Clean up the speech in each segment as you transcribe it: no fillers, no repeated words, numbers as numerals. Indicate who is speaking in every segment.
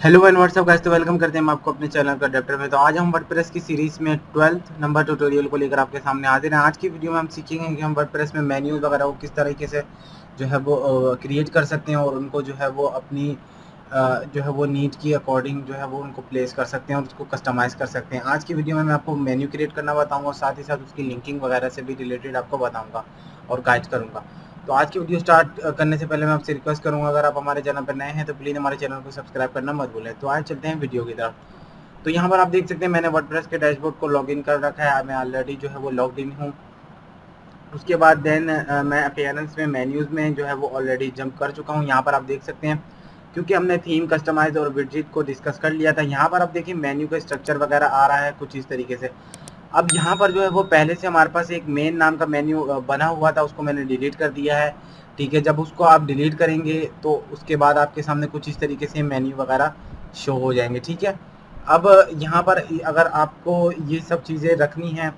Speaker 1: Hello and WhatsApp guys, तो welcome करते हैं हम आपको अपने चैनल का अडेप्टर में। तो आज हम वर्डप्रेस की सीरीज में 12th नंबर ट्यूटोरियल को लेकर आपके सामने हाजिर हैं। आज की वीडियो में हम सीखेंगे कि हम वर्डप्रेस में मेन्यूज वगैरह को किस तरीके से जो है वो क्रिएट कर सकते हैं और उनको जो है वो अपनी जो है वो नीड की अकॉर्डिंग जो है वो उनको प्लेस कर सकते हैं और उसको कस्टमाइज कर सकते हैं। आज की वीडियो में मैं आपको मेन्यू क्रिएट करना बताऊँगा और साथ ही साथ उसकी लिंकिंग वगैरह से भी रिलेटेड आपको बताऊँगा और गाइड करूँगा। तो आज की वीडियो स्टार्ट करने से पहले मैं आपसे रिक्वेस्ट करूंगा, अगर आप हमारे चैनल पर नए हैं तो प्लीज़ हमारे चैनल को सब्सक्राइब करना मत भूलें। तो आज चलते हैं वीडियो की तरफ। तो यहाँ पर आप देख सकते हैं मैंने वर्डप्रेस के डैशबोर्ड को लॉगिन कर रखा है। मैं ऑलरेडी जो है वो लॉग्ड इन हूँ। उसके बाद देन मैं अपीयरेंस में मेन्यूज़ में जो है वो ऑलरेडी जंप कर चुका हूँ। यहाँ पर आप देख सकते हैं क्योंकि हमने थीम कस्टमाइज और विडजेट को डिस्कस कर लिया था। यहाँ पर आप देखिए मेन्यू का स्ट्रक्चर वगैरह आ रहा है कुछ इस तरीके से। अब यहाँ पर जो है वो पहले से हमारे पास एक मेन नाम का मेन्यू बना हुआ था, उसको मैंने डिलीट कर दिया है। ठीक है, जब उसको आप डिलीट करेंगे तो उसके बाद आपके सामने कुछ इस तरीके से मेन्यू वगैरह शो हो जाएंगे। ठीक है, अब यहाँ पर अगर आपको ये सब चीज़ें रखनी हैं,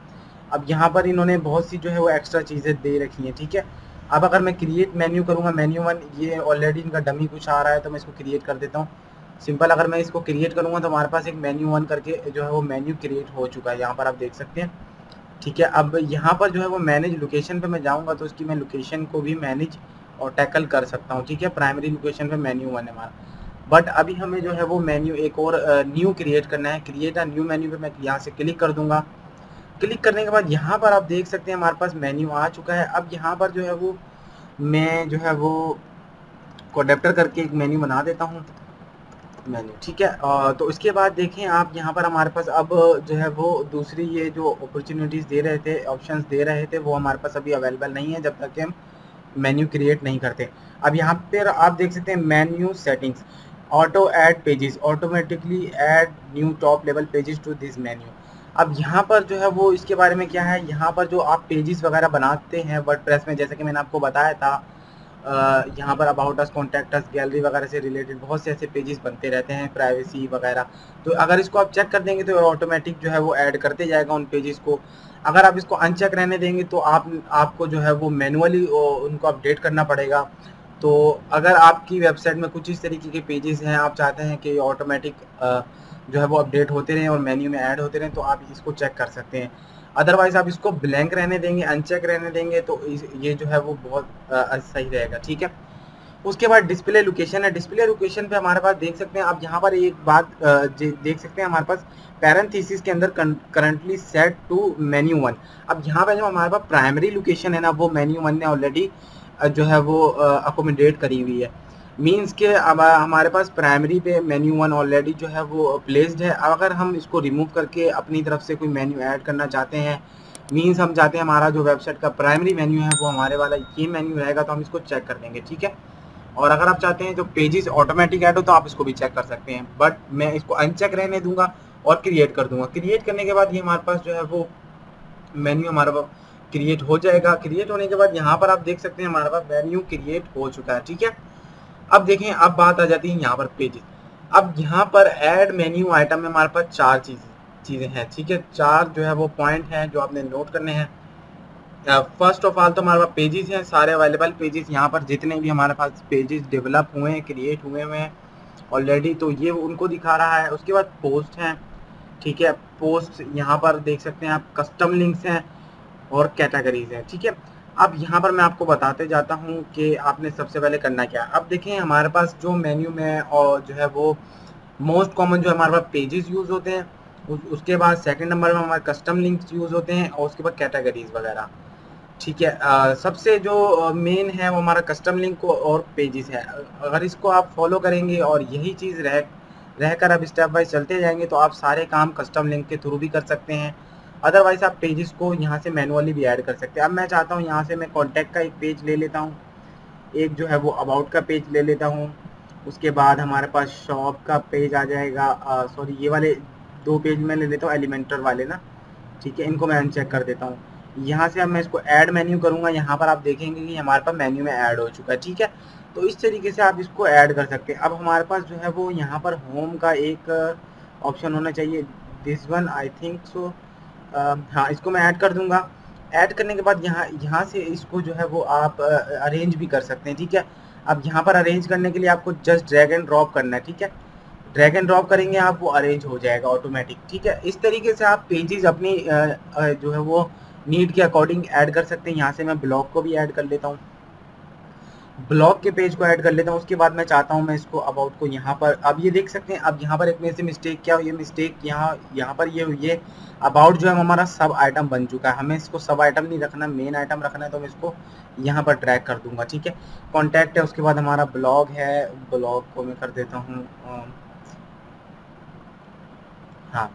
Speaker 1: अब यहाँ पर इन्होंने बहुत सी जो है वो एक्स्ट्रा चीज़ें दे रखी हैं। ठीक है, अब अगर मैं क्रिएट मेन्यू करूँगा, मेन्यू वन ये ऑलरेडी इनका डमी कुछ आ रहा है तो मैं इसको क्रिएट कर देता हूँ। सिंपल अगर मैं इसको क्रिएट करूँगा तो हमारे पास एक मेन्यू वन करके जो है वो मेन्यू क्रिएट हो चुका है, यहाँ पर आप देख सकते हैं। ठीक है, अब यहाँ पर जो है वो मैनेज लोकेशन पे मैं जाऊँगा तो उसकी मैं लोकेशन को भी मैनेज और टैकल कर सकता हूँ। ठीक है, प्राइमरी लोकेशन पे मेन्यू वन है हमारा, बट अभी हमें जो है वो मेन्यू एक और न्यू क्रिएट करना है। क्रिएट अ न्यू मेन्यू पे मैं यहाँ से क्लिक कर दूंगा। क्लिक करने के बाद यहाँ पर आप देख सकते हैं हमारे पास मेन्यू आ चुका है। अब यहाँ पर जो है वो मैं जो है वो अडेप्टर करके एक मेन्यू बना देता हूँ मेन्यू। ठीक है, तो इसके बाद देखें आप यहाँ पर हमारे पास अब जो है वो दूसरी ये जो अपॉर्चुनिटीज़ दे रहे थे, ऑप्शंस दे रहे थे, वो हमारे पास अभी अवेलेबल नहीं है जब तक कि हम मेन्यू क्रिएट नहीं करते। अब यहाँ पर आप देख सकते हैं menu settings, auto add pages, automatically add new top level pages to this menu. अब यहाँ पर जो है वो इसके बारे में क्या है, यहाँ पर जो आप पेजेस वगैरह बनाते हैं वर्डप्रेस में, जैसे कि मैंने आपको बताया था यहाँ पर about us, contact us, gallery वगैरह से रिलेटेड बहुत से ऐसे पेजेस बनते रहते हैं, प्राइवेसी वगैरह। तो अगर इसको आप चेक कर देंगे तो ऑटोमेटिक जो है वो ऐड करते जाएगा उन पेजेस को। अगर आप इसको अनचेक रहने देंगे तो आपको जो है वो मैनुअली उनको अपडेट करना पड़ेगा। तो अगर आपकी वेबसाइट में कुछ इस तरीके के पेजेस हैं, आप चाहते हैं कि ऑटोमेटिक जो है वो अपडेट होते रहें और मेन्यू में ऐड होते रहें, तो आप इसको चेक कर सकते हैं। अदरवाइज आप इसको ब्लैंक रहने देंगे, अनचेक रहने देंगे तो ये जो है वो बहुत सही रहेगा। ठीक है, उसके बाद डिस्प्ले लोकेशन है। डिस्प्ले लोकेशन पे हमारे पास देख सकते हैं आप यहाँ पर एक बात देख सकते हैं हमारे पास पैरेंथेसिस के अंदर currently set to menu one. अब यहाँ पे जो हमारे पास प्राइमरी लोकेशन है ना, वो मेन्यू वन ने ऑलरेडी जो है वो अकोमोडेट करी हुई है। मीन्स के अब हमारे पास प्राइमरी पे मेन्यू वन ऑलरेडी जो है वो प्लेस्ड है। अब अगर हम इसको रिमूव करके अपनी तरफ से कोई मेन्यू ऐड करना चाहते हैं, मीन्स हम चाहते हैं हमारा जो वेबसाइट का प्राइमरी मेन्यू है वो हमारे वाला ये मेन्यू रहेगा, तो हम इसको चेक कर देंगे। ठीक है, और अगर आप चाहते हैं जो पेजेस ऑटोमेटिक ऐड हो तो आप इसको भी चेक कर सकते हैं, बट मैं इसको अनचेक रहने दूंगा और क्रिएट कर दूंगा। क्रिएट करने के बाद ये हमारे पास जो है वो मेन्यू हमारा पास क्रिएट हो जाएगा। क्रिएट होने के बाद यहाँ पर आप देख सकते हैं हमारे पास मेन्यू क्रिएट हो चुका है। ठीक है, अब देखें, अब बात आ जाती है यहाँ पर पेजेस। अब यहाँ पर ऐड मेन्यू आइटम में हमारे पास चार चीज़ें हैं। ठीक है, चार जो है वो पॉइंट हैं जो आपने नोट करने हैं। फर्स्ट ऑफ ऑल तो हमारे पास पेजेस हैं, सारे अवेलेबल पेजेस यहाँ पर जितने भी हमारे पास पेजेस डेवलप हुए हैं, क्रिएट हुए हैं ऑलरेडी, तो ये उनको दिखा रहा है। उसके बाद पोस्ट हैं। ठीक है, पोस्ट यहाँ पर देख सकते हैं आप, कस्टम लिंक्स हैं और कैटेगरीज हैं। ठीक है, अब यहाँ पर मैं आपको बताते जाता हूँ कि आपने सबसे पहले करना क्या है। अब देखें हमारे पास जो मेन्यू में और जो है वो मोस्ट कॉमन जो हमारे पास पेजेस यूज़ होते हैं, उसके बाद सेकंड नंबर में हमारे कस्टम लिंक्स यूज़ होते हैं और उसके बाद कैटेगरीज वगैरह। ठीक है, सबसे जो मेन है वो हमारा कस्टम लिंक और पेजेस है। अगर इसको आप फॉलो करेंगे और यही चीज़ रहकर आप स्टेप वाइज चलते जाएंगे तो आप सारे काम कस्टम लिंक के थ्रू भी कर सकते हैं। अदरवाइज आप पेजेस को यहाँ से मैनुअली भी ऐड कर सकते हैं। अब मैं चाहता हूँ यहाँ से मैं कॉन्टैक्ट का एक पेज ले लेता हूँ, एक जो है वो अबाउट का पेज ले लेता हूँ। उसके बाद हमारे पास शॉप का पेज आ जाएगा। सॉरी, ये वाले दो पेज मैं ले लेता हूँ, एलिमेंटर वाले ना। ठीक है, इनको मैं अनचेक कर देता हूँ। यहाँ से अब मैं इसको ऐड मेन्यू करूँगा, यहाँ पर आप देखेंगे कि हमारे पास मेन्यू में ऐड हो चुका है। ठीक है, तो इस तरीके से आप इसको ऐड कर सकते हैं। अब हमारे पास जो है वो यहाँ पर होम का एक ऑप्शन होना चाहिए, this one I think so. हाँ, इसको मैं ऐड कर दूंगा। ऐड करने के बाद यहाँ से इसको जो है वो आप अरेंज भी कर सकते हैं। ठीक है, अब यहाँ पर अरेंज करने के लिए आपको जस्ट ड्रैग एंड ड्रॉप करना है। ठीक है, ड्रैग एंड ड्रॉप करेंगे आप, वो अरेंज हो जाएगा ऑटोमेटिक। ठीक है, इस तरीके से आप पेजेस अपनी जो है वो नीड के अकॉर्डिंग ऐड कर सकते हैं। यहाँ से मैं ब्लॉग को भी ऐड कर लेता हूँ, ब्लॉग के पेज को ऐड कर लेता हूँ। उसके बाद मैं चाहता हूँ मैं इसको अबाउट को यहाँ पर, अब ये देख सकते हैं, अब यहाँ पर एक मेरे से मिस्टेक क्या हुई, ये मिस्टेक यहाँ पर ये हुई है, अबाउट जो है हमारा सब आइटम बन चुका है। हमें इसको सब आइटम नहीं रखना, मेन आइटम रखना है, तो मैं इसको यहाँ पर ड्रैग कर दूंगा। ठीक है, कॉन्टैक्ट है, उसके बाद हमारा ब्लॉग है, ब्लॉग को मैं कर देता हूँ हाँ।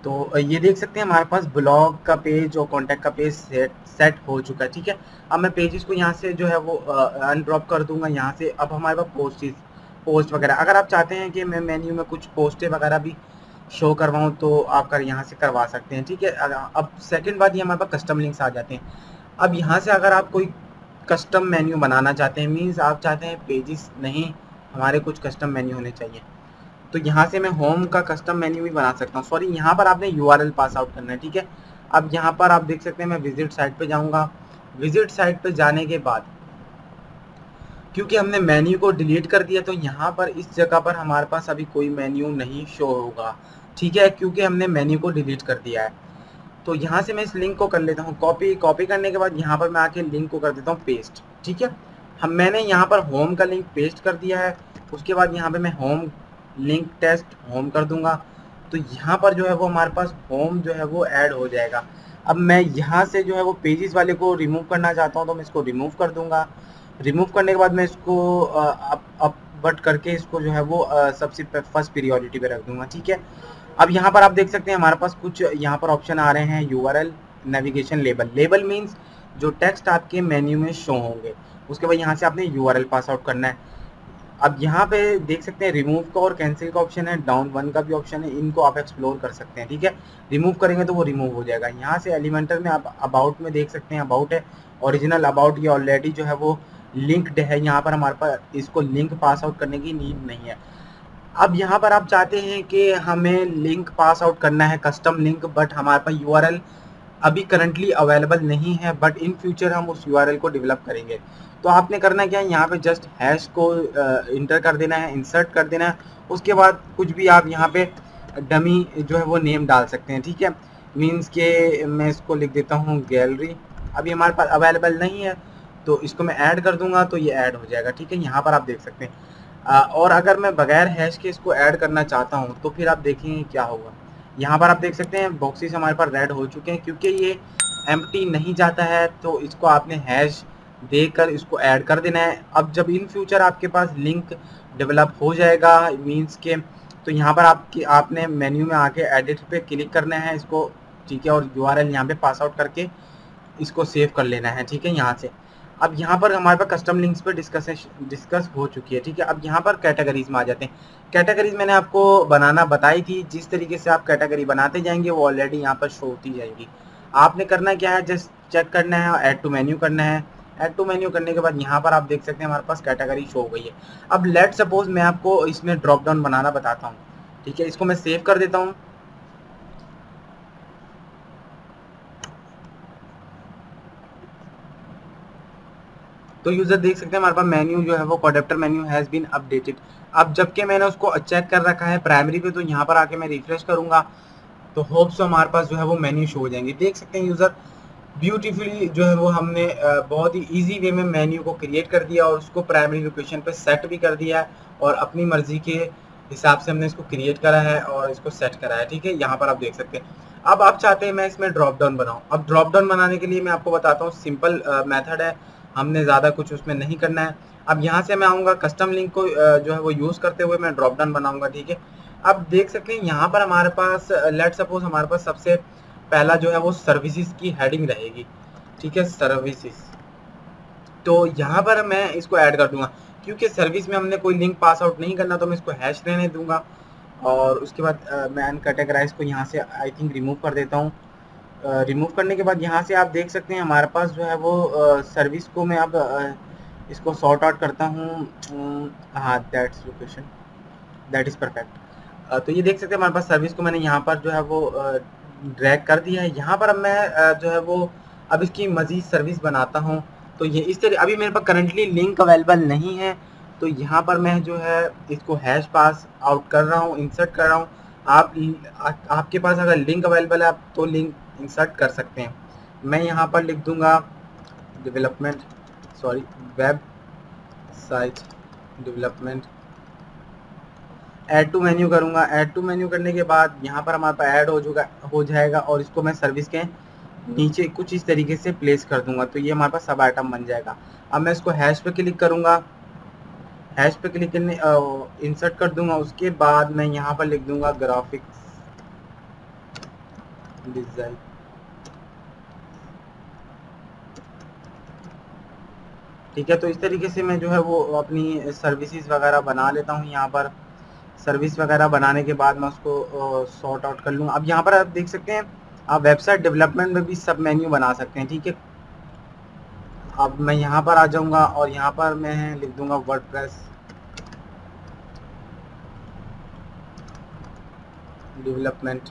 Speaker 1: तो ये देख सकते हैं हमारे पास ब्लॉग का पेज और कॉन्टैक्ट का पेज सेट हो चुका है। ठीक है, अब मैं पेजेस को यहाँ से जो है वो अनड्रॉप कर दूंगा यहाँ से। अब हमारे पास पोस्ट वगैरह, अगर आप चाहते हैं कि मैं मेन्यू में कुछ पोस्टें वगैरह भी शो करवाऊँ तो आप यहाँ से करवा सकते हैं। ठीक है, अब सेकंड बात, ये हमारे पास कस्टम लिंक्स आ जाते हैं। अब यहाँ से अगर आप कोई कस्टम मेन्यू बनाना चाहते हैं, मीन्स आप चाहते हैं पेजेस नहीं, हमारे कुछ कस्टम मेन्यू होने चाहिए, तो यहाँ से मैं होम का कस्टम मेन्यू भी बना सकता हूँ। सॉरी, यहाँ पर आपने यूआरएल पास आउट करना है। ठीक है, अब यहाँ पर आप देख सकते हैं मैं विजिट साइट पे जाऊँगा। विजिट साइट पे जाने के बाद क्योंकि हमने मेन्यू को डिलीट कर दिया, तो यहाँ पर इस जगह पर हमारे पास अभी कोई मेन्यू नहीं शो होगा। ठीक है, क्योंकि हमने मेन्यू को डिलीट कर दिया है। तो यहाँ से मैं इस लिंक को कर लेता हूँ कॉपी करने के बाद यहाँ पर मैं आके लिंक को कर देता हूँ पेस्ट। ठीक है, मैंने यहाँ पर होम का लिंक पेस्ट कर दिया है। उसके बाद यहाँ पे मैं होम लिंक टेस्ट होम कर दूंगा, तो यहाँ पर जो है वो हमारे पास होम जो है वो ऐड हो जाएगा। अब मैं यहाँ से जो है वो पेजेस वाले को रिमूव करना चाहता हूँ, तो मैं इसको रिमूव कर दूंगा। रिमूव करने के बाद मैं इसको अपवर्ट करके इसको जो है वो सबसे फर्स्ट पीरियोडिटी पे रख दूंगा। ठीक है, अब यहाँ पर आप देख सकते हैं हमारे पास कुछ यहाँ पर ऑप्शन आ रहे हैं, यूआरएल, नेविगेशन, लेबल मीन्स जो टेक्स्ट आपके मेन्यू में शो होंगे। उसके बाद यहाँ से आपने यूआरएल पास आउट करना है। अब यहाँ पे देख सकते हैं रिमूव का और कैंसिल का ऑप्शन है, डाउन वन का भी ऑप्शन है, इनको आप एक्सप्लोर कर सकते हैं। ठीक है, रिमूव करेंगे तो वो रिमूव हो जाएगा। यहाँ से एलिमेंटर में आप अबाउट में देख सकते हैं, अबाउट है, ओरिजिनल अबाउट, ये ऑलरेडी जो है वो लिंक्ड है। यहाँ पर हमारे पास इसको लिंक पास आउट करने की नीड नहीं है। अब यहाँ पर आप चाहते हैं कि हमें लिंक पास आउट करना है, कस्टम लिंक, बट हमारे पास यूआरएल अभी करंटली अवेलेबल नहीं है, बट इन फ्यूचर हम उस यूआरएल को डेवलप करेंगे। तो आपने करना क्या है, यहाँ पे जस्ट हैश को इंटर कर देना है, इंसर्ट कर देना है। उसके बाद कुछ भी आप यहाँ पे डमी जो है वो नेम डाल सकते हैं। ठीक है, मीन्स के मैं इसको लिख देता हूँ गैलरी। अभी हमारे पास अवेलेबल नहीं है, तो इसको मैं ऐड कर दूंगा तो ये ऐड हो जाएगा। ठीक है, यहाँ पर आप देख सकते हैं। और अगर मैं बगैर हैश के इसको ऐड करना चाहता हूँ तो फिर आप देखेंगे क्या होगा। यहाँ पर आप देख सकते हैं बॉक्सेस हमारे पास रेड हो चुके हैं, क्योंकि ये एम्प्टी नहीं जाता है, तो इसको आपने हैश देकर इसको ऐड कर देना है। अब जब इन फ्यूचर आपके पास लिंक डेवलप हो जाएगा मीन्स के, तो यहाँ पर आपने मेन्यू में आके एडिट पे क्लिक करना है इसको। ठीक है, और यूआरएल यहाँ पे पास आउट करके इसको सेव कर लेना है। ठीक है, यहाँ से अब यहाँ पर हमारे पास कस्टम लिंक्स पे डिस्कस हो चुकी है। ठीक है, अब यहाँ पर कैटेगरीज में आ जाते हैं। कैटेगरीज मैंने आपको बनाना बताई थी, जिस तरीके से आप कैटेगरी बनाते जाएंगे वो ऑलरेडी यहाँ पर शो होती जाएगी। आपने करना क्या है, जस्ट चेक करना है, ऐड टू मेन्यू करना है। ऐड टू मेन्यू करने के बाद यहाँ पर आप देख सकते हैं हमारे पास कैटेगरी शो हो गई है। अब लेट सपोज मैं आपको इसमें ड्रॉप डाउन बनाना बताता हूँ। ठीक है, इसको मैं सेव कर देता हूँ। तो यूजर देख सकते हैं हमारे पास मेन्यू जो है वो adapter menu has been updated. अब जबकि मैंने उसको चेक कर रखा है प्राइमरी पे, तो यहाँ पर आके मैं रिफ्रेश करूंगा तो होप्स हमारे पास जो है वो मेन्यू शो हो जाएंगे। देख सकते हैं यूजर ब्यूटीफुली जो है वो हमने बहुत ही इजी वे में मेन्यू को क्रिएट कर दिया और उसको प्राइमरी लोकेशन पे सेट भी कर दिया है, और अपनी मर्जी के हिसाब से हमने इसको क्रिएट करा है और इसको सेट करा है। ठीक है, यहाँ पर आप देख सकते हैं। अब आप चाहते हैं मैं इसमें ड्रॉप डाउन बनाऊं। अब ड्रॉप डाउन बनाने के लिए मैं आपको बताता हूँ, सिंपल मेथड है, हमने ज़्यादा कुछ उसमें नहीं करना है। अब यहाँ से मैं आऊँगा कस्टम लिंक को जो है वो यूज़ करते हुए मैं ड्रॉप डाउन बनाऊँगा। ठीक है, अब देख सकते हैं यहाँ पर हमारे पास लेट सपोज हमारे पास सबसे पहला जो है वो सर्विसेज की हेडिंग रहेगी। ठीक है, सर्विसेज, तो यहाँ पर मैं इसको ऐड कर दूंगा, क्योंकि सर्विस में हमने कोई लिंक पास आउट नहीं करना, तो मैं इसको हैश रहने दूंगा। और उसके बाद मैं अनकैटेगराइज को यहाँ से आई थिंक रिमूव कर देता हूँ। रिमूव करने के बाद यहाँ से आप देख सकते हैं हमारे पास जो है वो सर्विस को मैं अब इसको सॉर्ट आउट करता हूँ। हाँ, that's location, that is perfect. तो ये देख सकते हैं हमारे पास सर्विस को मैंने यहाँ पर जो है वो ड्रैग कर दिया है। यहाँ पर अब मैं जो है वो अब इसकी मज़ीद सर्विस बनाता हूँ। तो ये इस तरह, अभी मेरे पास करंटली लिंक अवेलेबल नहीं है, तो यहाँ पर मैं जो है इसको हैश पास आउट कर रहा हूँ, इंसर्ट कर रहा हूँ। आपके पास अगर लिंक अवेलेबल है आप तो लिंक इंसर्ट कर सकते हैं। मैं यहाँ पर लिख दूंगा website development, add to menu करूँगा। ऐड टू मेन्यू करने के बाद यहाँ पर हमारे पास ऐड हो जाएगा और इसको मैं सर्विस के नीचे कुछ इस तरीके से प्लेस कर दूंगा, तो ये हमारे पास सब आइटम बन जाएगा। अब मैं इसको हैश पे क्लिक करूँगा, हैश पे क्लिक करने इंसर्ट कर दूंगा। उसके बाद मैं यहाँ पर लिख दूंगा ग्राफिक्स डिजाइन, ठीक है। तो इस तरीके से मैं जो है वो अपनी सर्विसेज वगैरह बना लेता हूँ। यहाँ पर सर्विस वगैरह बनाने के बाद मैं उसको सॉर्ट आउट कर लूँगा। अब यहाँ पर आप देख सकते हैं आप वेबसाइट डेवलपमेंट में भी सब मेन्यू बना सकते हैं, ठीक है। अब मैं यहाँ पर आ जाऊँगा और यहाँ पर मैं लिख दूंगा वर्डप्रेस डेवलपमेंट,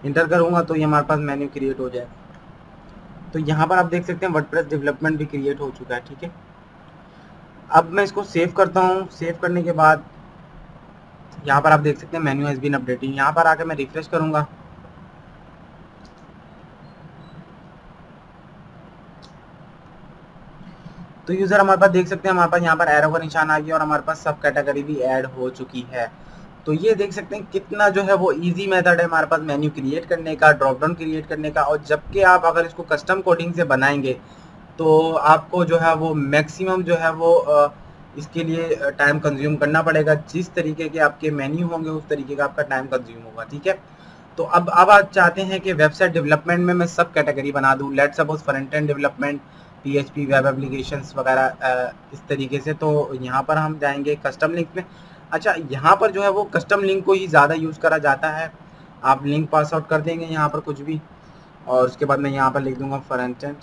Speaker 1: इंटर करूँगा तो ये हमारे पास मेन्यू क्रिएट हो जाएगा। तो यहाँ पर आप देख सकते हैं वर्डप्रेस डेवलपमेंट भी क्रिएट हो चुका है, ठीक है। अब मैं इसको सेव करता हूँ। सेव करने के बाद यहाँ पर आप देख सकते हैं मेन्यू हैज बीन अपडेटेड। यहाँ पर आकर मैं रिफ्रेश करूँगा तो यूज़र हमारे पास देख सकते हैं हमारे पास यहाँ पर एरो का निशान आ गया और हमारे पास सब कैटेगरी भी ऐड हो चुकी है। तो ये देख सकते हैं कितना जो है वो इजी मेथड है हमारे पास मेन्यू क्रिएट करने का, ड्रॉप डाउन क्रिएट करने का। और जबकि आप अगर इसको कस्टम कोडिंग से बनाएंगे तो आपको जो है वो मैक्सिमम जो है वो इसके लिए टाइम कंज्यूम करना पड़ेगा। जिस तरीके के आपके मेन्यू होंगे उस तरीके का आपका टाइम कंज्यूम होगा, ठीक है। तो अब आप चाहते हैं कि वेबसाइट डेवलपमेंट में मैं सब कैटेगरी बना दूं, let's suppose front end development, PHP web applications वगैरह इस तरीके से। तो यहाँ पर हम जाएंगे कस्टम लिंक में। अच्छा, यहाँ पर जो है वो कस्टम लिंक को ही ज़्यादा यूज़ करा जाता है। आप लिंक पास आउट कर देंगे यहाँ पर कुछ भी और उसके बाद मैं यहाँ पर लिख दूंगा फ्रंट एंड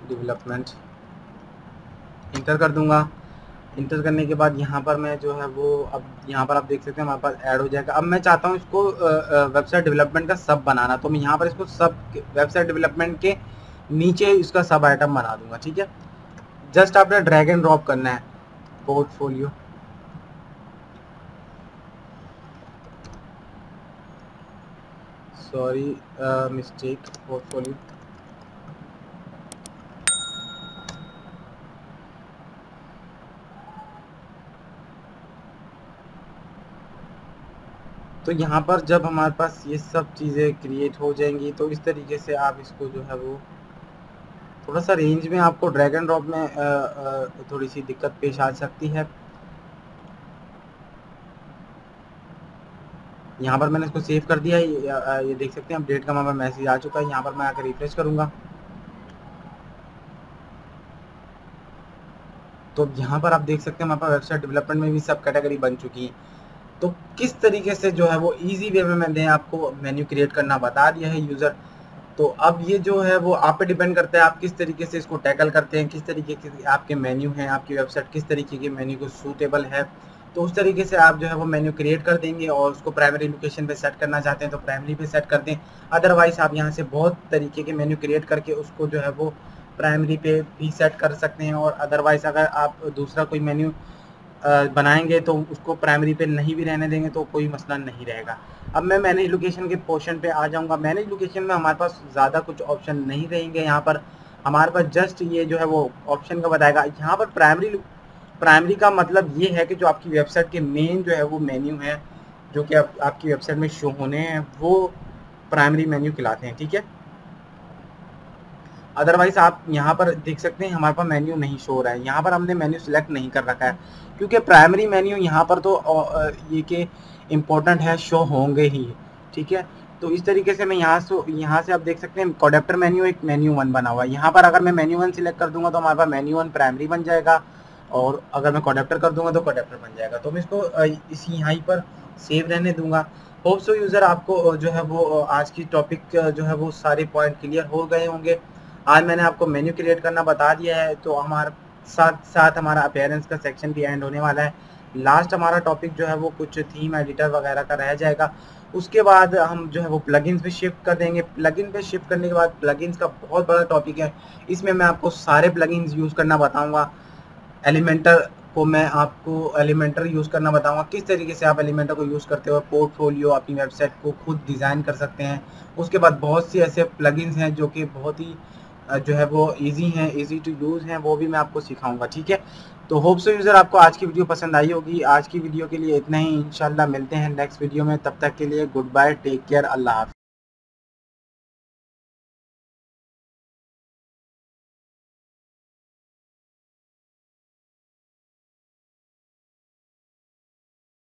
Speaker 1: डेवलपमेंट, इंटर कर दूंगा। इंटर करने के बाद यहाँ पर मैं जो है वो अब यहाँ पर आप देख सकते हैं हमारे पास ऐड हो जाएगा। अब मैं चाहता हूँ इसको वेबसाइट डेवलपमेंट का सब बनाना, तो मैं यहाँ पर इसको सब वेबसाइट डेवलपमेंट के नीचे इसका सब आइटम बना दूंगा, ठीक है। जस्ट आपने ड्रैग एंड ड्रॉप करना है। पोर्टफोलियो, सॉरी मिस्टेक, पोर्टफोलियो, तो यहाँ पर जब हमारे पास ये सब चीज़ें क्रिएट हो जाएंगी तो इस तरीके से आप इसको जो है वो थोड़ा सा रेंज में आपको ड्रैग एंड ड्रॉप में थोड़ी सी दिक्कत पेश आ सकती है। यहाँ पर मैंने इसको सेव कर दिया है। ये देख सकते हैं अपडेट का हमारे मैसेज आ चुका है। यहाँ पर मैं आकर रिफ्रेश करूँगा तो यहाँ पर आप देख सकते हैं हमारे पास वेबसाइट डेवलपमेंट में भी सब कैटेगरी बन चुकी है। तो किस तरीके से जो है वो इजी वे में मैंने आपको मेन्यू क्रिएट करना बता दिया है यूज़र। तो अब ये जो है वो आप पे डिपेंड करता है आप किस तरीके से इसको टैकल करते हैं, किस तरीके के आपके मेन्यू हैं, आपकी वेबसाइट किस तरीके के मेन्यू को सूटेबल है। तो उस तरीके से आप जो है वो मेन्यू क्रिएट कर देंगे और उसको प्राइमरी लोकेशन पे सेट करना चाहते हैं तो प्राइमरी पे सेट कर दें। अदरवाइज आप यहाँ से बहुत तरीके के मेन्यू क्रिएट करके उसको जो है वो प्राइमरी पे भी सेट कर सकते हैं। और अदरवाइज अगर आप दूसरा कोई मेन्यू बनाएंगे तो उसको प्राइमरी पे नहीं भी रहने देंगे तो कोई मसला नहीं रहेगा। अब मैं मैनेज लोकेशन के पोर्शन पे आ जाऊंगा। मैनेज लोकेशन में हमारे पास ज़्यादा कुछ ऑप्शन नहीं रहेंगे। यहाँ पर हमारे पास जस्ट ये जो है वो ऑप्शन का बताएगा। यहाँ पर प्राइमरी का मतलब ये है कि जो आपकी वेबसाइट के मेन जो है वो मेन्यू है जो कि आपकी वेबसाइट में शो होने हैं वो प्राइमरी मेन्यू कहलाते हैं, ठीक है। अदरवाइज आप यहाँ पर देख सकते हैं हमारे पास मेन्यू नहीं शो हो रहा है। यहाँ पर हमने मेन्यू सिलेक्ट नहीं कर रखा है क्योंकि प्राइमरी मेन्यू यहाँ पर तो ये कि इम्पोर्टेंट है, शो होंगे ही, ठीक है। तो इस तरीके से मैं यहाँ से आप देख सकते हैं कोडेप्टर मेन्यू एक मेन्यू 1 बना हुआ है। यहाँ पर अगर मैं मेन्यू 1 सिलेक्ट कर दूंगा तो हमारे पास मेन्यू 1 प्राइमरी बन जाएगा और अगर मैं कोडेप्टर कर दूंगा तो कोडेप्टर बन जाएगा। तो मैं इसको इसी यहाँ पर सेव रहने दूंगा। होप सो यूज़र आपको जो है वो आज की टॉपिक जो है वो सारे पॉइंट क्लियर हो गए होंगे। आज मैंने आपको मेन्यू क्रिएट करना बता दिया है। तो हमारे साथ हमारा अपीयरेंस का सेक्शन भी एंड होने वाला है। लास्ट हमारा टॉपिक जो है वो कुछ थीम एडिटर वगैरह का रह जाएगा। उसके बाद हम जो है वो प्लगइन्स पे शिफ्ट कर देंगे। प्लगइन पे शिफ्ट करने के बाद प्लगइन्स का बहुत बड़ा टॉपिक है, इसमें मैं आपको सारे प्लगइन्स यूज़ करना बताऊंगा। एलिमेंटर को मैं आपको एलिमेंटर यूज़ करना बताऊंगा, किस तरीके से आप एलिमेंटर को यूज़ करते हुए पोर्टफोलियो अपनी वेबसाइट को खुद डिज़ाइन कर सकते हैं। उसके बाद बहुत सी ऐसे प्लगइन्स हैं जो कि बहुत ही जो है वो इजी हैं, इजी टू यूज़ हैं, वो भी मैं आपको सिखाऊंगा, ठीक है। तो होप सो यूज़र आपको आज की वीडियो पसंद आई होगी। आज की वीडियो के लिए इतना ही, इंशाल्लाह मिलते हैं नेक्स्ट वीडियो में। तब तक के लिए गुड बाय, टेक केयर, अल्लाह हाफ़िज़।